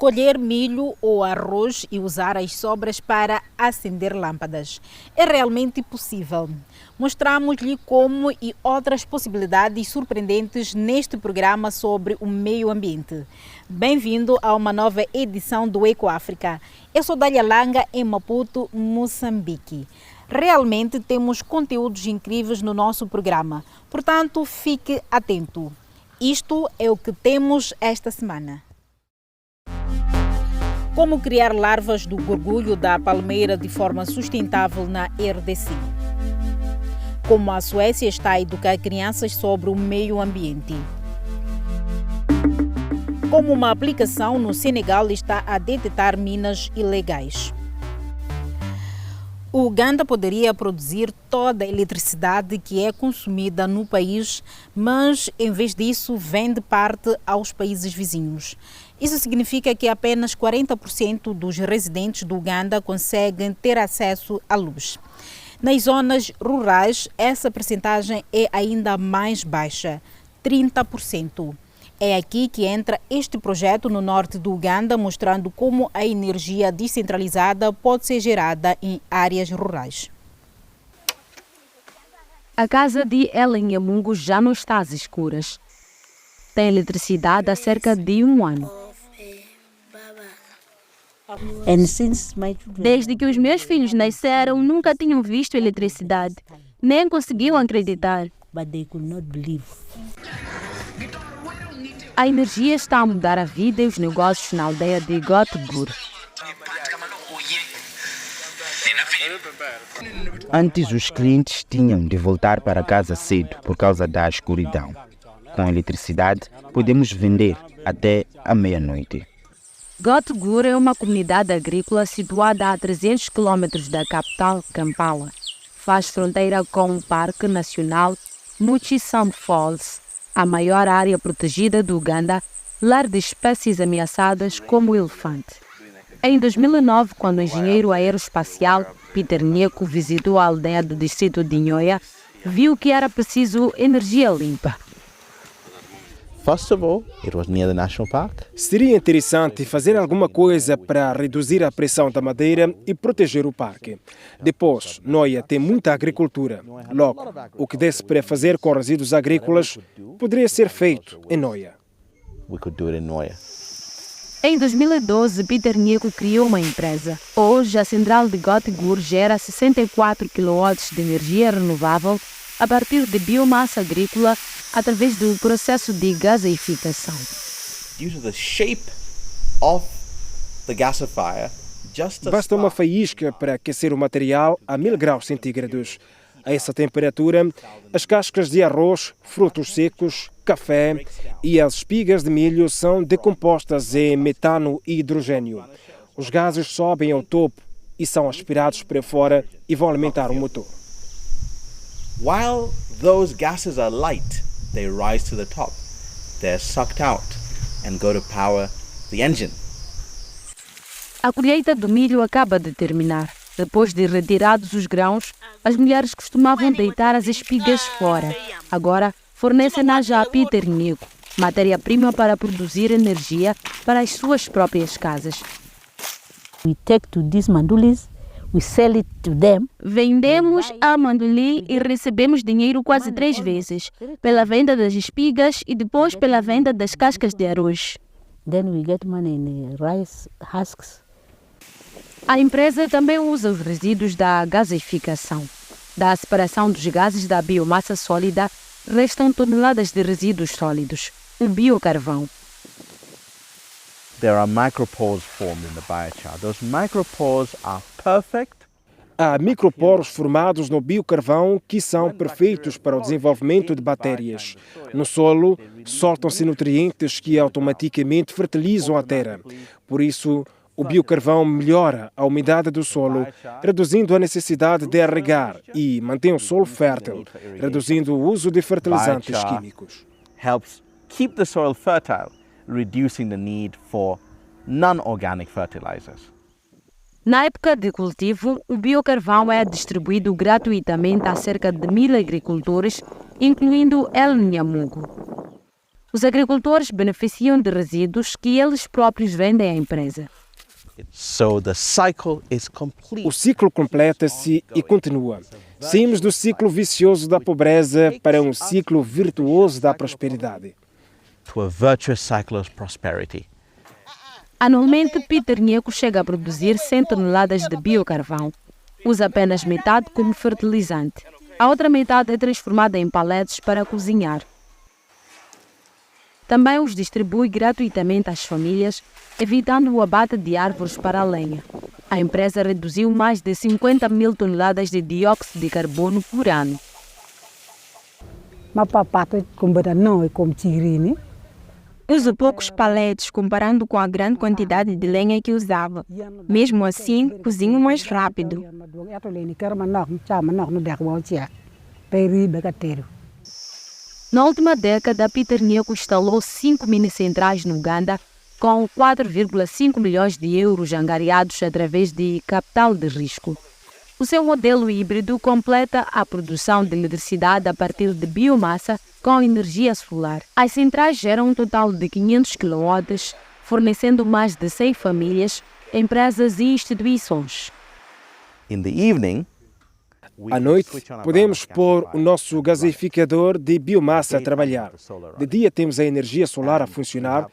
colher milho ou arroz e usar as sobras para acender lâmpadas. É realmente possível. Mostramos-lhe como e outras possibilidades surpreendentes neste programa sobre o meio ambiente. Bem-vindo a uma nova edição do EcoAfrica. Eu sou Dália Langa, em Maputo, Moçambique. Realmente temos conteúdos incríveis no nosso programa, portanto fique atento. Isto é o que temos esta semana. Como criar larvas do gorgulho da palmeira de forma sustentável na RDC. Como a Suécia está a educar crianças sobre o meio ambiente. Como uma aplicação no Senegal está a detectar minas ilegais. O Uganda poderia produzir toda a eletricidade que é consumida no país, mas em vez disso vende parte aos países vizinhos. Isso significa que apenas 40% dos residentes do Uganda conseguem ter acesso à luz. Nas zonas rurais, essa percentagem é ainda mais baixa, 30%. É aqui que entra este projeto no norte do Uganda, mostrando como a energia descentralizada pode ser gerada em áreas rurais. A casa de Ellen Nyamungu já não está às escuras. Tem eletricidade há cerca de um ano. Desde que os meus filhos nasceram, nunca tinham visto eletricidade. Nem conseguiam acreditar. A energia está a mudar a vida e os negócios na aldeia de Gotgur. Antes, os clientes tinham de voltar para casa cedo por causa da escuridão. Com a eletricidade, podemos vender até a meia-noite. Gotgur é uma comunidade agrícola situada a 300 km da capital, Kampala. Faz fronteira com o Parque Nacional Murchison Falls, a maior área protegida do Uganda, lar de espécies ameaçadas como o elefante. Em 2009, quando o engenheiro aeroespacial Peter Nyeko visitou a aldeia do distrito de Nhoia, viu que era preciso energia limpa. First of all, it was near the national park. Seria interessante fazer alguma coisa para reduzir a pressão da madeira e proteger o parque. Depois, Nhoia tem muita agricultura. Logo, o que desse para fazer com resíduos agrícolas poderia ser feito em Nhoia. We could do it in Nhoia. Em 2012, Peter Nyeko criou uma empresa. Hoje, a central de Gotgur gera 64 kW de energia renovável a partir de biomassa agrícola através do processo de gaseificação. Basta uma faísca para aquecer o material a 1000 graus centígrados. A essa temperatura, as cascas de arroz, frutos secos, café e as espigas de milho são decompostas em metano e hidrogênio. Os gases sobem ao topo e são aspirados para fora e vão alimentar o motor. While those gases are light, they rise to the top. They're sucked out and go to power the engine. A colheita do milho acaba de terminar. Depois de retirados os grãos, as mulheres costumavam deitar as espigas fora. Agora, fornecem-nas a Peter Nyeko, matéria-prima para produzir energia para as suas próprias casas. We take to these mandulis. We sell it to them. Vendemos a manduli e recebemos dinheiro quase 3 vezes, pela venda das espigas e depois pela venda das cascas de arroz. Then we get money in rice husks. A empresa também usa os resíduos da gaseificação. Da separação dos gases da biomassa sólida, restam toneladas de resíduos sólidos, o biocarvão. There are micropores formed in the biochar. Those micropores are perfect. Há microporos formados no biocarvão que são perfeitos para o desenvolvimento de bactérias. No solo, soltam-se nutrientes que automaticamente fertilizam a terra. Por isso, o biocarvão melhora a umidade do solo, reduzindo a necessidade de regar e mantém o solo fértil, reduzindo o uso de fertilizantes químicos. Helps keep the soil fertile, reducing the need for non-organic fertilizers. Na época de cultivo, o biocarvão é distribuído gratuitamente a cerca de 1000 agricultores, incluindo Ellen Nyamungu. Os agricultores beneficiam de resíduos que eles próprios vendem à empresa. So the cycle is complete. O ciclo completa-se e continua. Saímos do ciclo vicioso da pobreza para um ciclo virtuoso da prosperidade. To a virtuous cycle of prosperity. Anualmente, Peter Nheco chega a produzir 100 toneladas de biocarvão. Usa apenas metade como fertilizante. A outra metade é transformada em paletes para cozinhar. Também os distribui gratuitamente às famílias, evitando o abate de árvores para a lenha. A empresa reduziu mais de 50 mil toneladas de dióxido de carbono por ano. Uso poucos paletes comparando com a grande quantidade de lenha que usava. Mesmo assim, cozinho mais rápido. Na última década, Peter Nheco instalou 5 mini-centrais no Uganda, com 4,5 milhões de euros angariados através de capital de risco. O seu modelo híbrido completa a produção de eletricidade a partir de biomassa com energia solar. As centrais geram um total de 500 kW, fornecendo mais de 100 famílias, empresas e instituições. In the evening, À noite, podemos pôr o nosso gasificador de biomassa a trabalhar. De dia, temos a energia solar a funcionar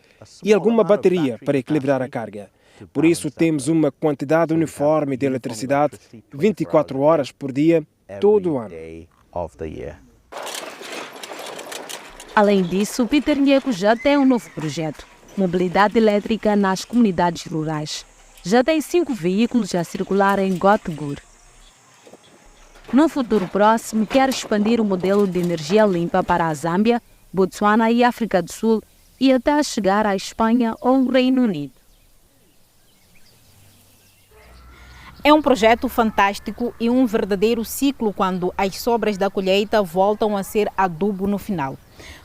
e alguma bateria para equilibrar a carga. Por isso, temos uma quantidade uniforme de eletricidade 24 horas por dia, todo o ano. Além disso, Peter Nheco já tem um novo projeto, mobilidade elétrica nas comunidades rurais. Já tem 5 veículos a circular em Gotgur. No futuro próximo, quer expandir o modelo de energia limpa para a Zâmbia, Botsuana e África do Sul e até chegar à Espanha ou o Reino Unido. É um projeto fantástico e um verdadeiro ciclo quando as sobras da colheita voltam a ser adubo no final.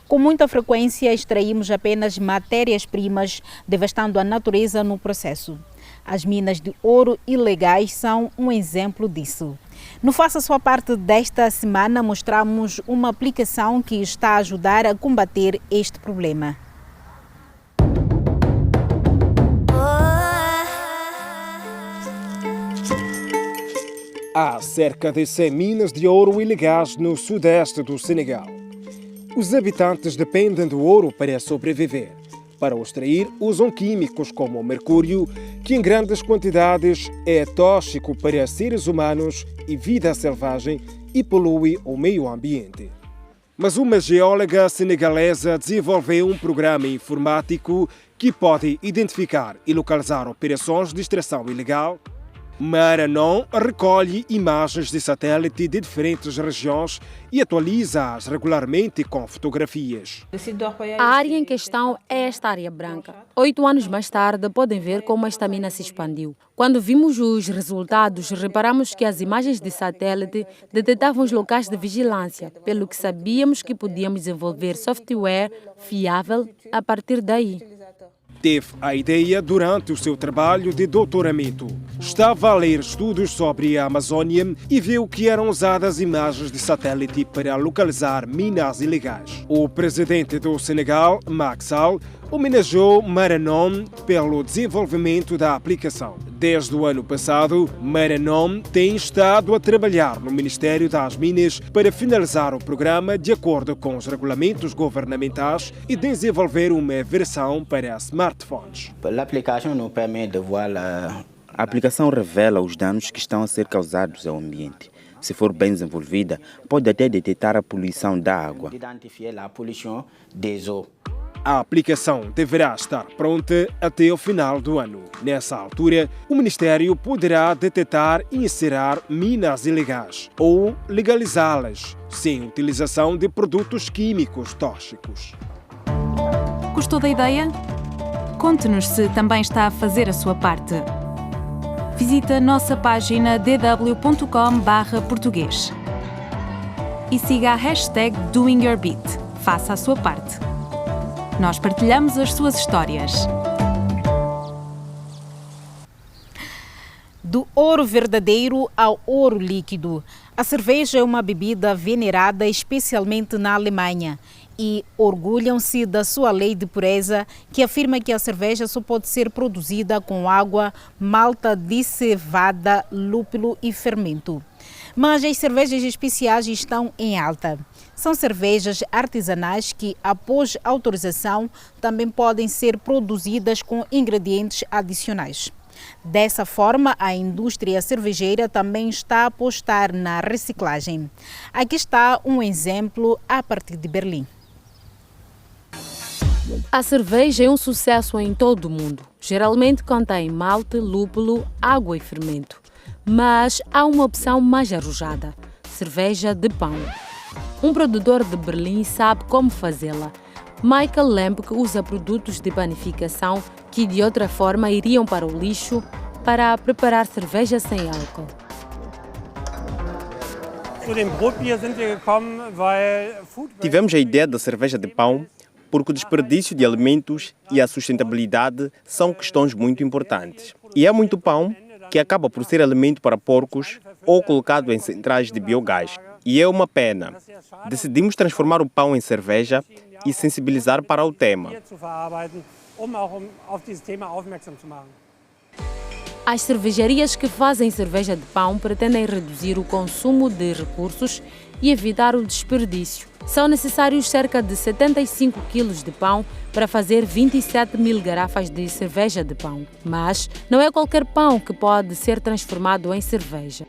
Com muita frequência, extraímos apenas matérias-primas, devastando a natureza no processo. As minas de ouro ilegais são um exemplo disso. No Faça a Sua Parte desta semana, mostramos uma aplicação que está a ajudar a combater este problema. Há cerca de 100 minas de ouro ilegais no sudeste do Senegal. Os habitantes dependem do ouro para sobreviver. Para o extrair, usam químicos como o mercúrio, que em grandes quantidades é tóxico para seres humanos e vida selvagem e polui o meio ambiente. Mas uma geóloga senegalesa desenvolveu um programa informático que pode identificar e localizar operações de extração ilegal. Maranon recolhe imagens de satélite de diferentes regiões e atualiza-as regularmente com fotografias. A área em questão é esta área branca. 8 anos mais tarde, podem ver como esta mina se expandiu. Quando vimos os resultados, reparamos que as imagens de satélite detectavam os locais de vigilância, pelo que sabíamos que podíamos desenvolver software fiável a partir daí. Teve a ideia durante o seu trabalho de doutoramento. Estava a ler estudos sobre a Amazônia e viu que eram usadas imagens de satélite para localizar minas ilegais. O presidente do Senegal, Macky Sall, homenageou Maranon pelo desenvolvimento da aplicação. Desde o ano passado, Maranon tem estado a trabalhar no Ministério das Minas para finalizar o programa de acordo com os regulamentos governamentais e desenvolver uma versão para smartphones. A aplicação revela os danos que estão a ser causados ao ambiente. Se for bem desenvolvida, pode até detectar a poluição da água. A aplicação deverá estar pronta até o final do ano. Nessa altura, o Ministério poderá detectar e encerrar minas ilegais ou legalizá-las, sem utilização de produtos químicos tóxicos. Gostou da ideia? Conte-nos se também está a fazer a sua parte. Visite a nossa página dw.com/português e siga a hashtag DoingYourBit. Faça a sua parte. Nós partilhamos as suas histórias. Do ouro verdadeiro ao ouro líquido. A cerveja é uma bebida venerada especialmente na Alemanha. e orgulham-se da sua lei de pureza, que afirma que a cerveja só pode ser produzida com água, malta de cevada, lúpulo e fermento. Mas as cervejas especiais estão em alta. São cervejas artesanais que, após autorização, também podem ser produzidas com ingredientes adicionais. Dessa forma, a indústria cervejeira também está a apostar na reciclagem. Aqui está um exemplo a partir de Berlim. A cerveja é um sucesso em todo o mundo. Geralmente contém malte, lúpulo, água e fermento. Mas há uma opção mais arrojada: cerveja de pão. Um produtor de Berlim sabe como fazê-la. Michael Lembeck usa produtos de panificação que de outra forma iriam para o lixo para preparar cerveja sem álcool. Tivemos a ideia da cerveja de pão porque o desperdício de alimentos e a sustentabilidade são questões muito importantes. E há muito pão que acaba por ser alimento para porcos ou colocado em centrais de biogás. E é uma pena. Decidimos transformar o pão em cerveja e sensibilizar para o tema. As cervejarias que fazem cerveja de pão pretendem reduzir o consumo de recursos e evitar o desperdício. São necessários cerca de 75 quilos de pão para fazer 27 mil garrafas de cerveja de pão. Mas não é qualquer pão que pode ser transformado em cerveja.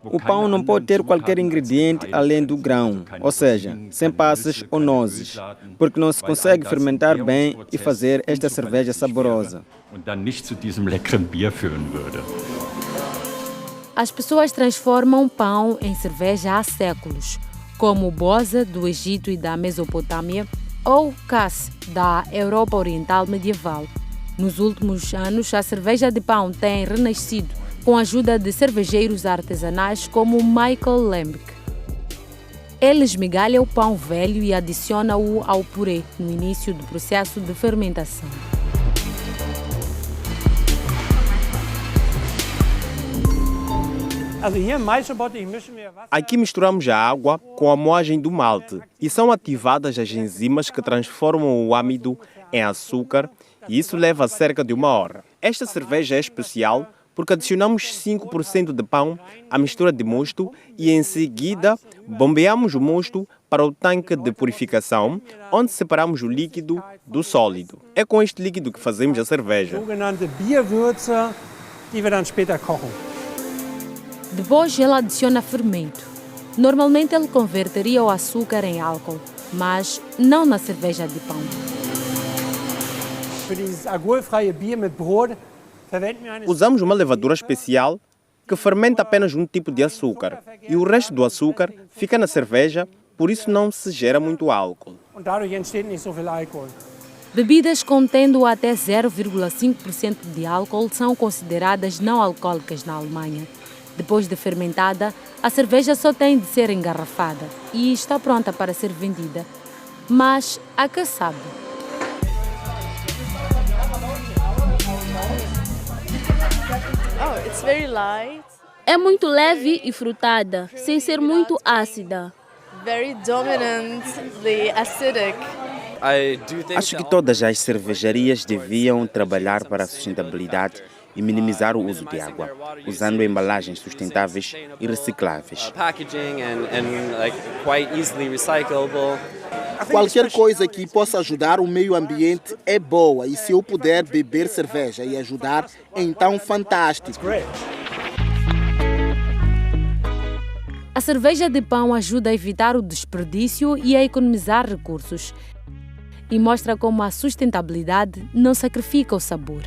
O pão não pode ter qualquer ingrediente além do grão, ou seja, sem passas ou nozes, porque não se consegue fermentar bem e fazer esta cerveja saborosa. As pessoas transformam pão em cerveja há séculos, como o boza do Egito e da Mesopotâmia ou Kass da Europa Oriental medieval. Nos últimos anos, a cerveja de pão tem renascido com a ajuda de cervejeiros artesanais como Michael Lembeck. Ele esmigalha o pão velho e adiciona-o ao purê no início do processo de fermentação. Aqui misturamos a água com a moagem do malte e são ativadas as enzimas que transformam o âmido em açúcar e isso leva cerca de 1 hora. Esta cerveja é especial porque adicionamos 5% de pão à mistura de mosto e em seguida bombeamos o mosto para o tanque de purificação, onde separamos o líquido do sólido. É com este líquido que fazemos a cerveja. Depois ele adiciona fermento. Normalmente ele converteria o açúcar em álcool, mas não na cerveja de pão. Usamos uma levadura especial que fermenta apenas um tipo de açúcar e o resto do açúcar fica na cerveja, por isso não se gera muito álcool. Bebidas contendo até 0,5% de álcool são consideradas não alcoólicas na Alemanha. Depois de fermentada, a cerveja só tem de ser engarrafada e está pronta para ser vendida. Mas a que sabe? É muito leve e frutada, sem ser muito ácida. Acho que todas as cervejarias deviam trabalhar para a sustentabilidade e minimizar o uso de água, usando embalagens sustentáveis e recicláveis. Qualquer coisa que possa ajudar o meio ambiente é boa, e se eu puder beber cerveja e ajudar, então fantástico. A cerveja de pão ajuda a evitar o desperdício e a economizar recursos. E mostra como a sustentabilidade não sacrifica o sabor.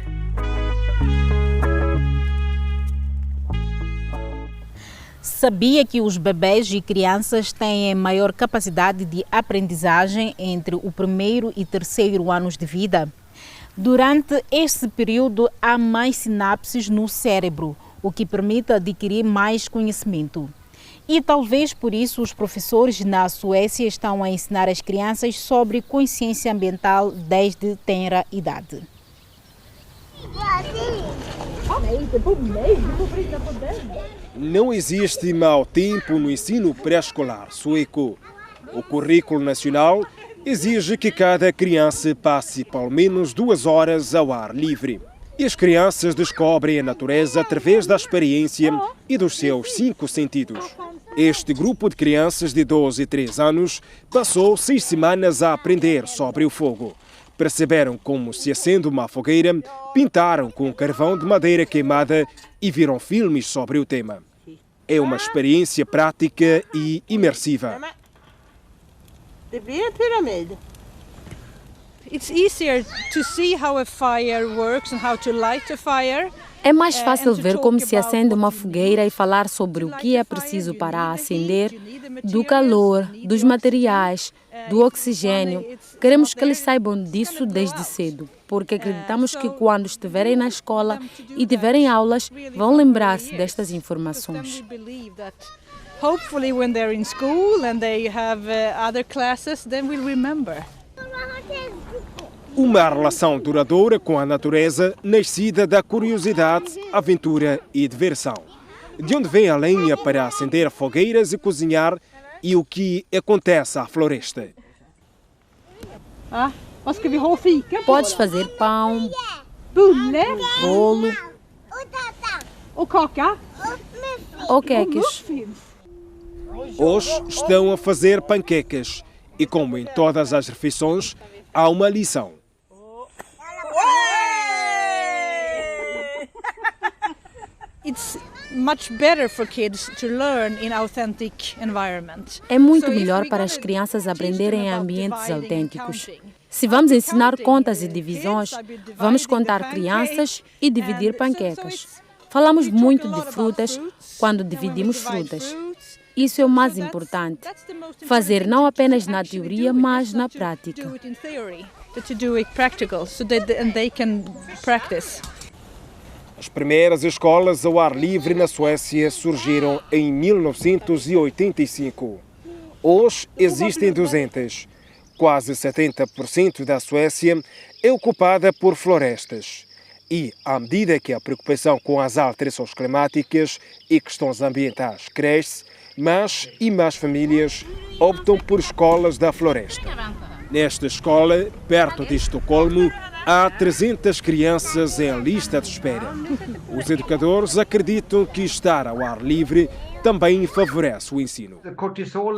Sabia que os bebês e crianças têm maior capacidade de aprendizagem entre o 1º e 3º anos de vida? Durante este período, há mais sinapses no cérebro, o que permite adquirir mais conhecimento. E talvez por isso os professores na Suécia estão a ensinar as crianças sobre consciência ambiental desde tenra idade. Não existe mau tempo no ensino pré-escolar sueco. O currículo nacional exige que cada criança passe pelo menos 2 horas ao ar livre. E as crianças descobrem a natureza através da experiência e dos seus 5 sentidos. Este grupo de crianças de 12 e 3 anos passou 6 semanas a aprender sobre o fogo. Perceberam como se acende uma fogueira, pintaram com carvão de madeira queimada e viram filmes sobre o tema. É uma experiência prática e imersiva. Det blir en pyramid. It's easier to see how a fire works and how to light a fire. É mais fácil ver como se acende uma fogueira e falar sobre o que é preciso para acender, do calor, dos materiais, do oxigênio. Queremos que eles saibam disso desde cedo, porque acreditamos que quando estiverem na escola e tiverem aulas, vão lembrar-se destas informações. Hopefully when they're in school and they have other classes, then we'll remember. Uma relação duradoura com a natureza, nascida da curiosidade, aventura e diversão. De onde vem a lenha para acender fogueiras e cozinhar e o que acontece à floresta. Podes fazer pão, bolo ou queques. Hoje estão a fazer panquecas e, como em todas as refeições, há uma lição. It's much better for kids to learn in authentic environment. É muito melhor para as crianças aprenderem em ambientes autênticos. Se vamos ensinar contas e divisões, vamos contar crianças e dividir panquecas. Falamos muito de frutas quando dividimos frutas. Isso é o mais importante. Fazer não apenas na teoria, mas na prática. As primeiras escolas ao ar livre na Suécia surgiram em 1985. Hoje existem 200. Quase 70% da Suécia é ocupada por florestas. E, à medida que a preocupação com as alterações climáticas e questões ambientais cresce, mais e mais famílias optam por escolas da floresta. Nesta escola, perto de Estocolmo, há 300 crianças em lista de espera. Os educadores acreditam que estar ao ar livre também favorece o ensino.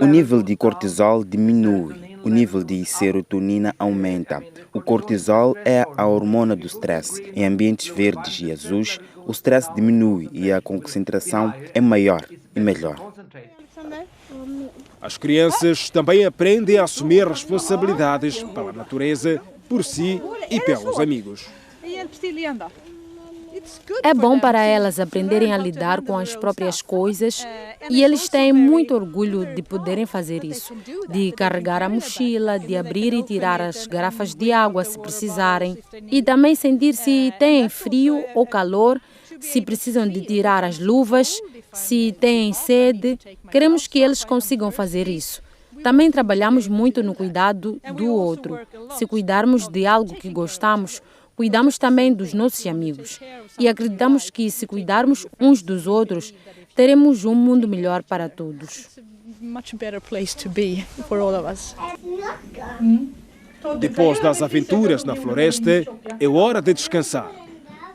O nível de cortisol diminui, o nível de serotonina aumenta. O cortisol é a hormona do stress. Em ambientes verdes e azuis, o stress diminui e a concentração é maior e melhor. As crianças também aprendem a assumir responsabilidades pela natureza, por si e pelos amigos. É bom para elas aprenderem a lidar com as próprias coisas e eles têm muito orgulho de poderem fazer isso, de carregar a mochila, de abrir e tirar as garrafas de água se precisarem e também sentir se têm frio ou calor, se precisam de tirar as luvas, se têm sede. Queremos que eles consigam fazer isso. Também trabalhamos muito no cuidado do outro. Se cuidarmos de algo que gostamos, cuidamos também dos nossos amigos. E acreditamos que se cuidarmos uns dos outros, teremos um mundo melhor para todos. Depois das aventuras na floresta, é hora de descansar.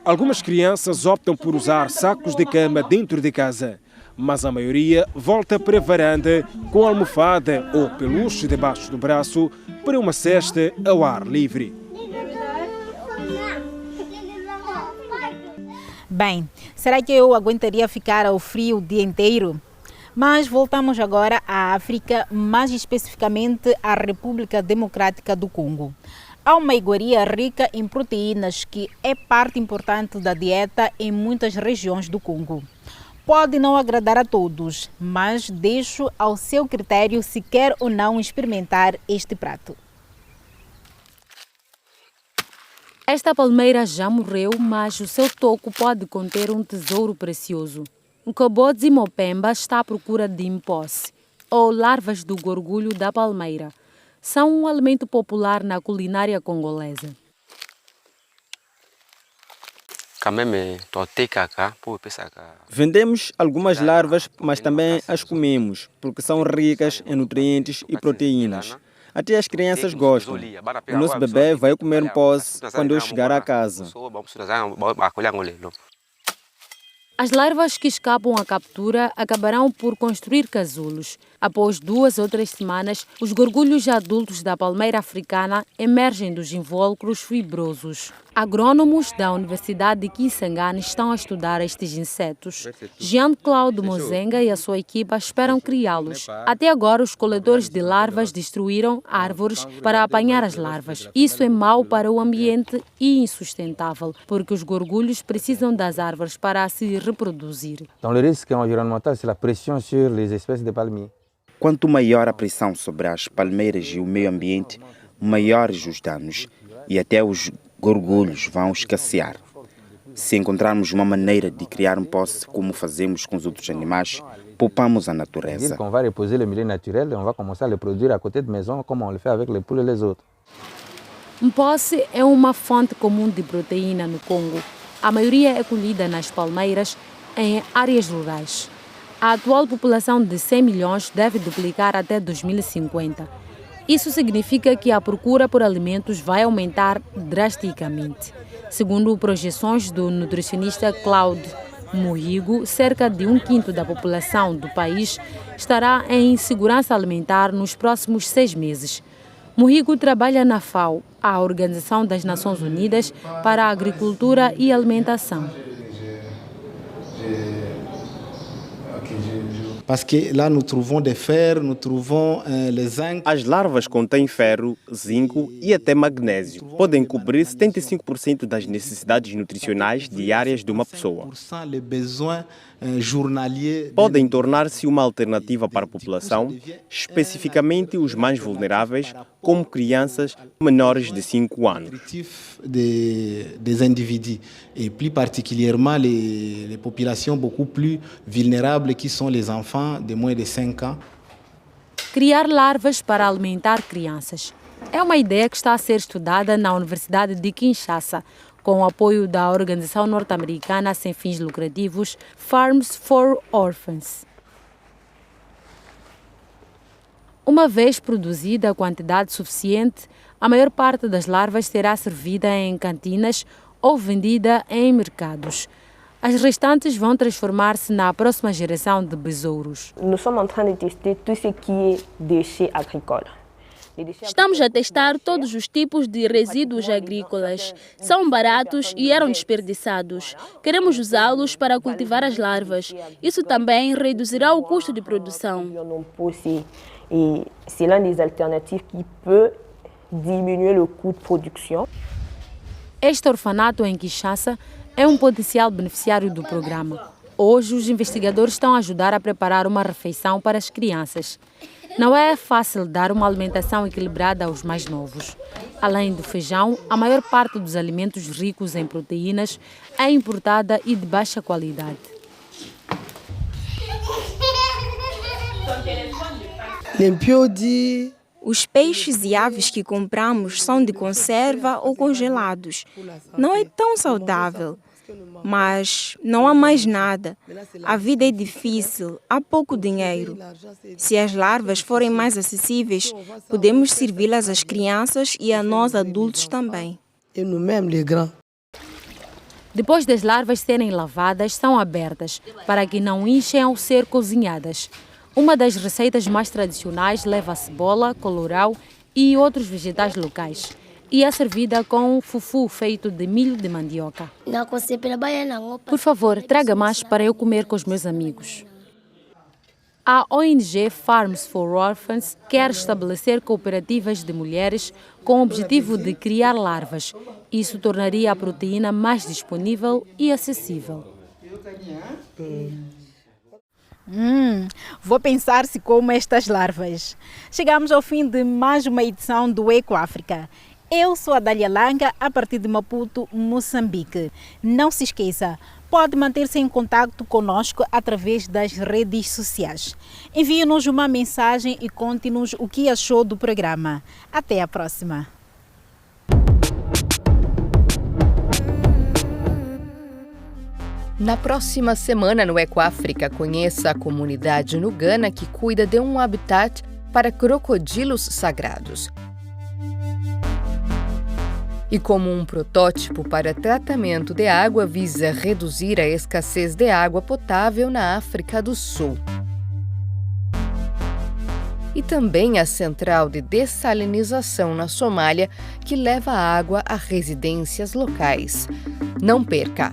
Algumas crianças optam por usar sacos de cama dentro de casa, mas a maioria volta para a varanda com almofada ou peluche debaixo do braço para uma cesta ao ar livre. Bem, será que eu aguentaria ficar ao frio o dia inteiro? Mas voltamos agora à África, mais especificamente à República Democrática do Congo. Há uma iguaria rica em proteínas que é parte importante da dieta em muitas regiões do Congo. Pode não agradar a todos, mas deixo ao seu critério se quer ou não experimentar este prato. Esta palmeira já morreu, mas o seu toco pode conter um tesouro precioso. O Cobodzi Mopemba está à procura de imposse, ou larvas do gorgulho da palmeira. São um alimento popular na culinária congolesa. Vendemos algumas larvas, mas também as comemos, porque são ricas em nutrientes e proteínas. Até as crianças gostam. O nosso bebê vai comer um posse quando eu chegar à casa. As larvas que escapam à captura acabarão por construir casulos. Após 2 ou 3 semanas, os gorgulhos adultos da palmeira africana emergem dos invólucros fibrosos. Agrônomos da Universidade de Kisangani estão a estudar estes insetos. Jean-Claude Mozenga e a sua equipa esperam criá-los. Até agora, os coletores de larvas destruíram árvores para apanhar as larvas. Isso é mau para o ambiente e insustentável, porque os gorgulhos precisam das árvores para se reproduzir. Então, o risco environnemental é a pressão sobre as espécies de palmiers. Quanto maior a pressão sobre as palmeiras e o meio ambiente, maiores os danos e até os gorgulhos vão escassear. Se encontrarmos uma maneira de criar um posse como fazemos com os outros animais, poupamos a natureza. On va reposer le milieu naturel et on va commencer à le produire à côté de maison comme on le fait avec les poules et les autres. Um posse é uma fonte comum de proteína no Congo. A maioria é colhida nas palmeiras em áreas rurais. A atual população de 100 milhões deve duplicar até 2050. Isso significa que a procura por alimentos vai aumentar drasticamente. Segundo projeções do nutricionista Claude Muhigo, cerca de 1/5 da população do país estará em insegurança alimentar nos próximos 6 meses. Muhigo trabalha na FAO, a Organização das Nações Unidas para a Agricultura e Alimentação. As larvas contêm ferro, zinco e até magnésio. Podem cobrir 75% das necessidades nutricionais diárias de uma pessoa. Podem tornar-se uma alternativa para a população, especificamente os mais vulneráveis, como crianças menores de 5 anos. Des individus, et plus particulièrement les populations beaucoup plus vulnérables qui sont les enfants de moins de 5 ans. Criar larvas para alimentar crianças. É uma ideia que está a ser estudada na Universidade de Kinshasa, com o apoio da organização norte-americana sem fins lucrativos Farms for Orphans. Uma vez produzida a quantidade suficiente, a maior parte das larvas será servida em cantinas ou vendida em mercados. As restantes vão transformar-se na próxima geração de besouros. Nous sommes en train de tester tout ce qui est déchets agricoles. Estamos a testar todos os tipos de resíduos agrícolas. São baratos e eram desperdiçados. Queremos usá-los para cultivar as larvas. Isso também reduzirá o custo de produção. C'est l'une des alternatives qui peut diminuer le coût de production. Este orfanato em Kinshasa é um potencial beneficiário do programa. Hoje, os investigadores estão a ajudar a preparar uma refeição para as crianças. Não é fácil dar uma alimentação equilibrada aos mais novos. Além do feijão, a maior parte dos alimentos ricos em proteínas é importada e de baixa qualidade. Os peixes e aves que compramos são de conserva ou congelados. Não é tão saudável. Mas não há mais nada. A vida é difícil, há pouco dinheiro. Se as larvas forem mais acessíveis, podemos servi-las às crianças e a nós adultos também. Depois das larvas serem lavadas, são abertas, para que não inchem ao ser cozinhadas. Uma das receitas mais tradicionais leva cebola, colorau e outros vegetais locais. E é servida com fufu feito de milho de mandioca. Por favor, traga mais para eu comer com os meus amigos. A ONG Farms for Orphans quer estabelecer cooperativas de mulheres com o objetivo de criar larvas. Isso tornaria a proteína mais disponível e acessível. Vou pensar se como estas larvas. Chegamos ao fim de mais uma edição do Eco África. Eu sou a Dália Langa, a partir de Maputo, Moçambique. Não se esqueça, pode manter-se em contato conosco através das redes sociais. Envie-nos uma mensagem e conte-nos o que achou do programa. Até a próxima. Na próxima semana no Ecoáfrica, conheça a comunidade no Ghana que cuida de um habitat para crocodilos sagrados. E como um protótipo para tratamento de água visa reduzir a escassez de água potável na África do Sul. E também a central de dessalinização na Somália, que leva água a residências locais. Não perca!